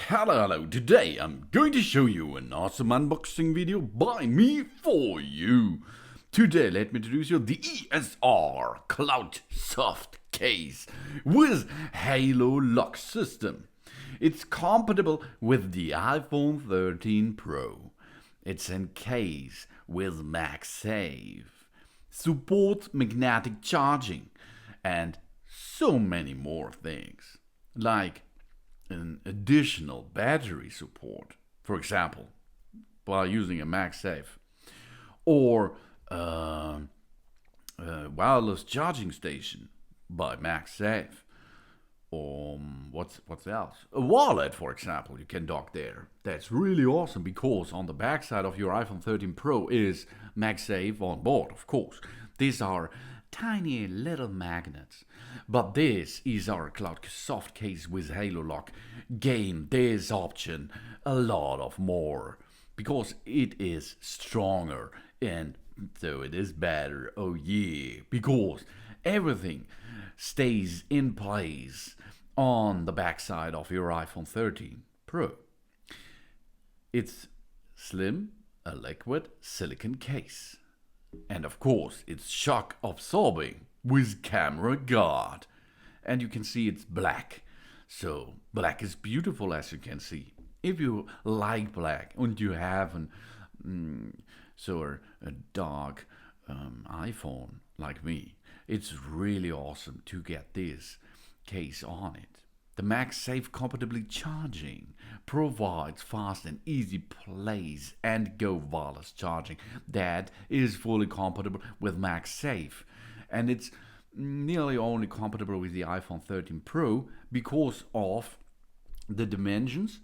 Hello, today I'm going to show you an awesome unboxing video by me for you. Today let me introduce you the ESR Cloud Soft Case with HaloLock system. It's compatible with the iPhone 13 Pro. It's in case with MagSafe, supports magnetic charging, and so many more things, like an additional battery support, for example, by using a MagSafe, or a wireless charging station by MagSafe, or what's else? A wallet, for example, you can dock there. That's really awesome because on the backside of your iPhone 13 Pro is MagSafe on board, of course. These are tiny little magnets. But this is our Cloud Soft Case with HaloLock. Gain this option a lot of more because it is stronger and so it is better. Oh yeah, because everything stays in place on the backside of your iPhone 13 Pro. It's slim, a liquid silicone case. And of course, it's shock absorbing with camera guard. And you can see it's black. So black is beautiful, as you can see. If you like black and you have a dark iPhone like me, it's really awesome to get this case on it. The MagSafe-Compatible Charging provides fast and easy place and go wireless charging that is fully compatible with MagSafe, and it's nearly only compatible with the iPhone 13 Pro because of the dimensions.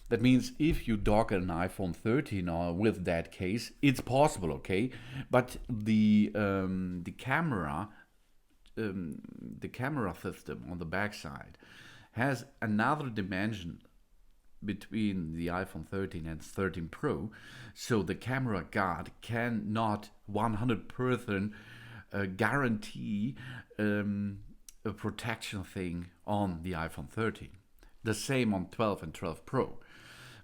That means if you dock an iPhone 13 with that case, it's possible, okay? But the camera system on the backside has another dimension between the iPhone 13 and 13 Pro, so the camera guard cannot 100% guarantee a protection thing on the iPhone 13. The same on 12 and 12 Pro.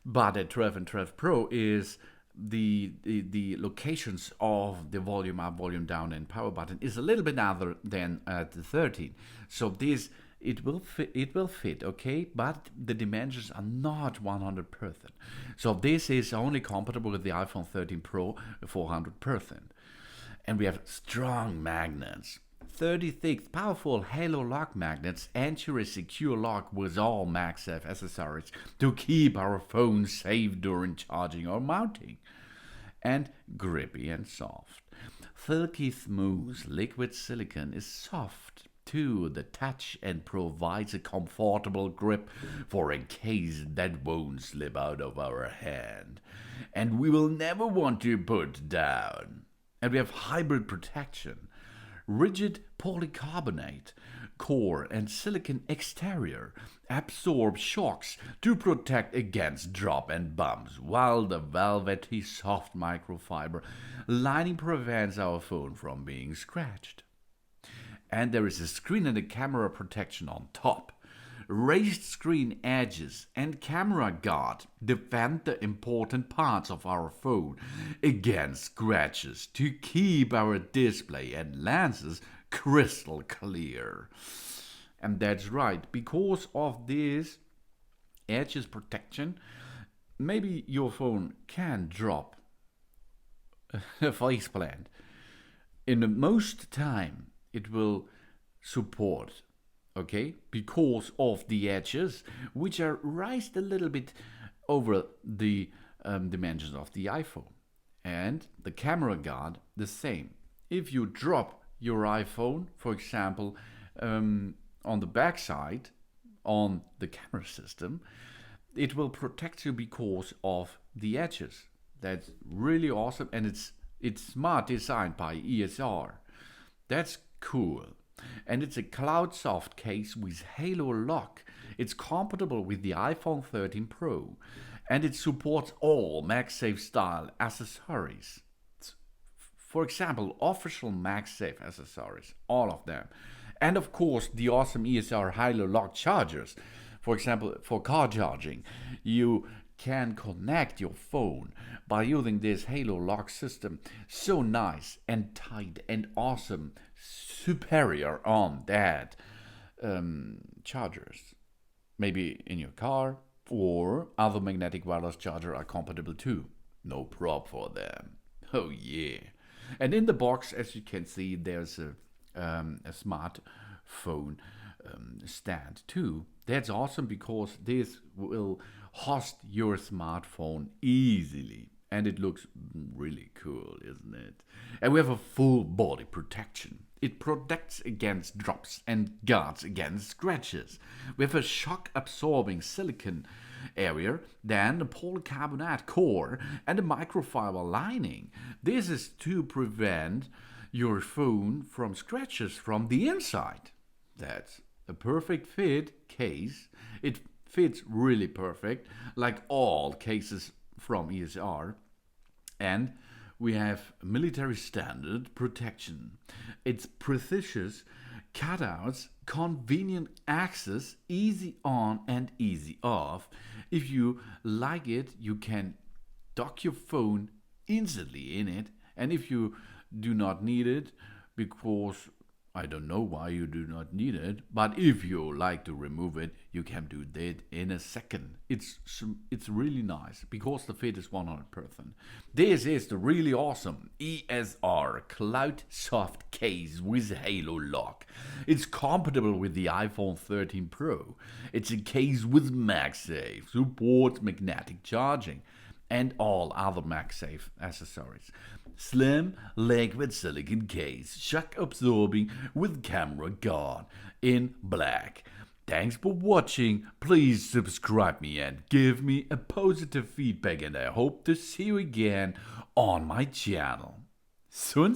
But at 12 and 12 Pro is the locations of the volume up, volume down, and power button is a little bit other than at the 13. So this it will fit, okay, but the dimensions are not 100%. So this is only compatible with the iPhone 13 Pro 400%. And we have strong magnets. 36 powerful HaloLock magnets ensure a secure lock with all MagSafe accessories to keep our phone safe during charging or mounting. And Grippy and Soft. Silky-smooth liquid silicone is soft to the touch and provides a comfortable grip for a case that won't slip out of our hand and we will never want to put down. And we have hybrid protection. Rigid polycarbonate core and silicon exterior absorb shocks to protect against drop and bumps, while the velvety-soft microfiber lining prevents our phone from being scratched. And there is a screen and a camera protection on top. Raised screen edges and camera guard defend the important parts of our phone against scratches to keep our display and lenses crystal clear. And that's right, because of this edges protection, maybe your phone can drop a faceplant. In the most time, it will support, okay, because of the edges, which are raised a little bit over the dimensions of the iPhone. And the camera guard, the same. If you drop your iPhone, for example, on the backside, on the camera system, it will protect you because of the edges. That's really awesome, and it's smart designed by ESR. That's cool. And it's a Cloud Soft Case with HaloLock. It's compatible with the iPhone 13 Pro. And it supports all MagSafe style accessories. For example, official MagSafe accessories, all of them. And of course, the awesome ESR HaloLock chargers For example, for car charging, you can connect your phone by using this HaloLock system. So nice and tight and awesome, superior on that chargers. Maybe in your car or other magnetic wireless charger are compatible too. No prob for them. Oh yeah. And in the box, as you can see, there's a smartphone stand too. That's awesome because this will host your smartphone easily. And it looks really cool, isn't it? And we have a full body protection. It protects against drops and guards against scratches. We have a shock absorbing silicone area, then a polycarbonate core and a microfiber lining. This is to prevent your phone from scratches from the inside. That's a perfect fit case. It fits really perfect, like all cases from ESR. And we have military standard protection. It's precious cutouts, convenient access, easy on and easy off. If you like it, you can dock your phone instantly in it. And if you do not need it, because I don't know why you do not need it, but if you like to remove it, you can do that in a second. It's really nice because the fit is 100%. This is the really awesome ESR Cloud Soft Case with HaloLock. It's compatible with the iPhone 13 Pro. It's a case with MagSafe, supports magnetic charging, and all other MagSafe accessories. Slim liquid silicone case, shock absorbing with camera guard in black. Thanks for watching. Please subscribe me and give me a positive feedback, and I hope to see you again on my channel. Soon.